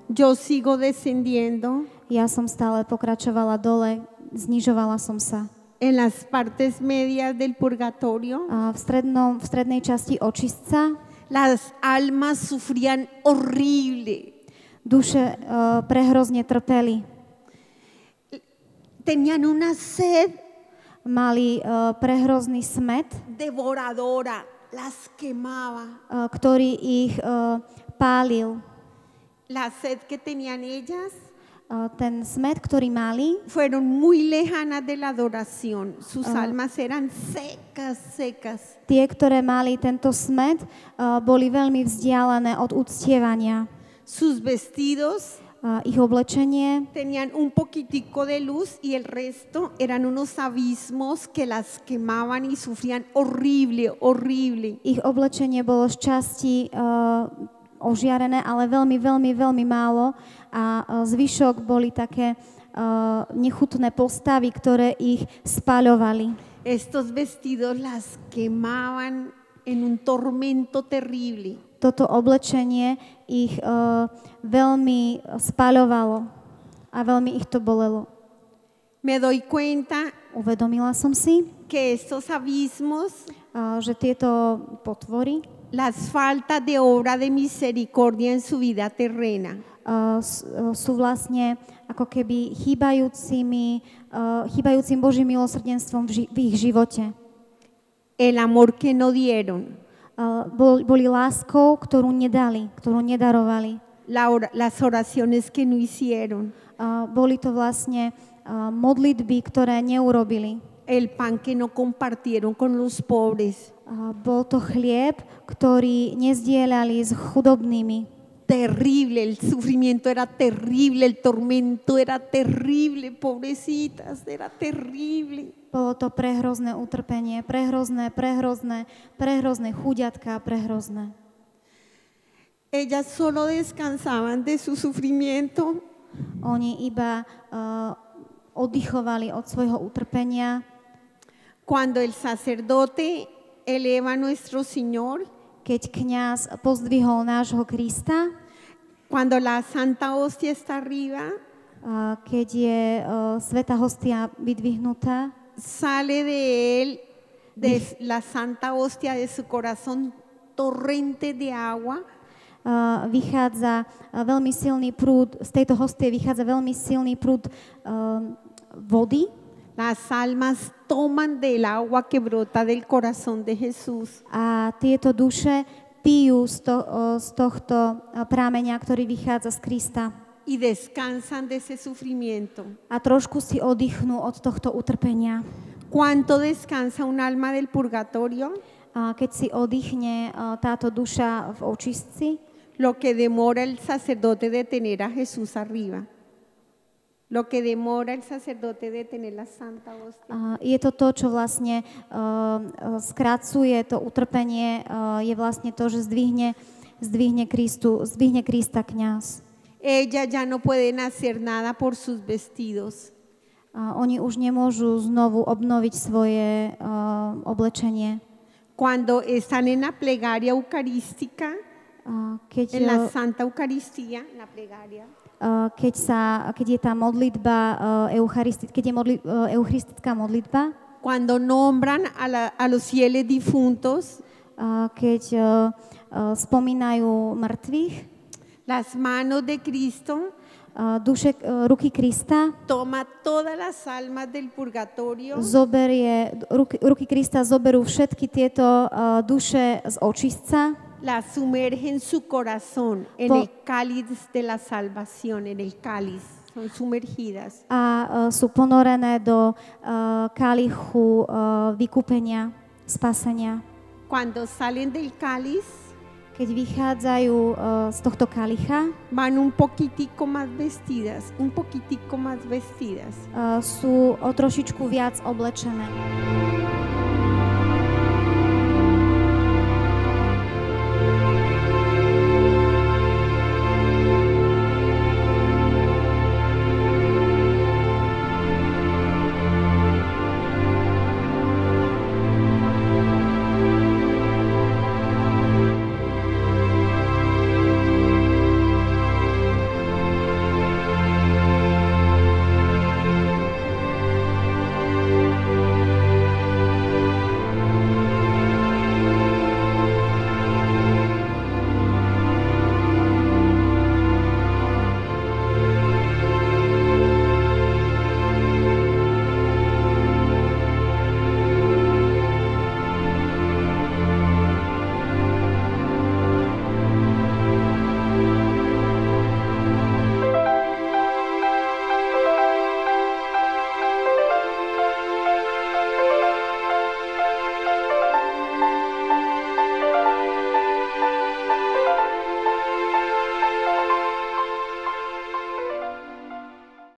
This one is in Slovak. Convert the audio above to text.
Yo sigo descendiendo Ja som stále pokračovala dole, znižovala som sa. en las partes medias del purgatorio. A v strednej časti očistca Las almas sufrían horrible. duše prehrozne trpeli. Tenían una sed Mali prehrozný smet, devoradora, las quemaba. ktorý ich pálil. La sed que tenían ellas Ten smet, ktorý mali, fueron muy lejanas de la adoración. Sus almas eran secas, secas. tie, ktoré mali tento smet, boli veľmi vzdialené od uctievania. Sus vestidos Ich oblečenie tenían un poquitico de luz y el resto eran unos abismos que las quemaban y sufrían horrible, horrible. Ich oblečenie bolo z časti ožiarené, ale veľmi, veľmi, veľmi málo a zvyšok boli také nechutné postavy, ktoré ich spaľovali. Estos vestidos las quemaban en un tormento terrible. Toto oblečenie ich veľmi spaľovalo a veľmi ich to bolelo. Me doy cuenta Uvedomila som si, que estos abismos, že tieto potvory las faltas de obra de misericordia en su vida terrena, sú vlastne ako keby chýbajúcim Božím milosrdenstvom v ich živote. el amor que no dieron, Boli láskou, ktorú nedali, ktorú nedarovali. las oraciones que no hicieron, Boli to vlastne modlitby, ktoré neurobili. el pan que no compartieron con los pobres. Bol to chlieb, ktorý nezdieľali s chudobnými. Terrible, el sufrimiento era terrible, el tormento era terrible, pobrecitas, era terrible. Bolo to prehrozné utrpenie, prehrozné, chuďatka, prehrozné. Ellas solo descansaban de su sufrimiento Oni iba oddychovali od svojho utrpenia, cuando el sacerdote eleva a nuestro Señor, keď kňaz pozdvihol nášho Krista, cuando la Santa Hostia está arriba, keď je svätá hostia vydvihnutá, sale de él, de la Santa Hostia, de su corazón, torrente de agua vychádza veľmi silný prúd, z tejto hostie vychádza veľmi silný prúd vody. Las almas toman del agua que brota del corazón de Jesús. A tieto duše pijú z tohto prámeňa, ktorý vychádza z Krista. Y descansan de ese sufrimiento. A trošku si oddychnú od tohto utrpenia. ¿Cuánto descansa un alma del purgatorio? Keď si oddychne táto duša v očistci, Lo que demora el sacerdote de tener a Jesús arriba. Lo que demora el sacerdote de tener la Santa Hostia. je to to, čo vlastne skracuje to utrpenie, je vlastne to, že zdvihne Krista kňaz. Ellas ya no pueden hacer nada por sus vestidos. Oni už nemôžu znovu obnoviť svoje oblečenie. Cuando están en la plegaria eucarística, en la Santa Eucaristía, en la plegaria, keď je tá modlitba eucharistická modlitba, cuando nombran a los fieles difuntos, keď spomínajú mŕtvych, las manos de Cristo ruky Krista toma todas las almas del purgatorio, ruky Krista zoberú všetky tieto duše z očistca, las sumerge en su corazón, en el cáliz de la salvación, en el cáliz, son sumergidas. A sú ponorené do kalichu vykúpenia, spasenia. Cuando salen del cáliz, keď vychádzajú z tohto kalicha, van un poquitico más vestidas, un poquitico más vestidas. Sú o trošičku viac oblečené.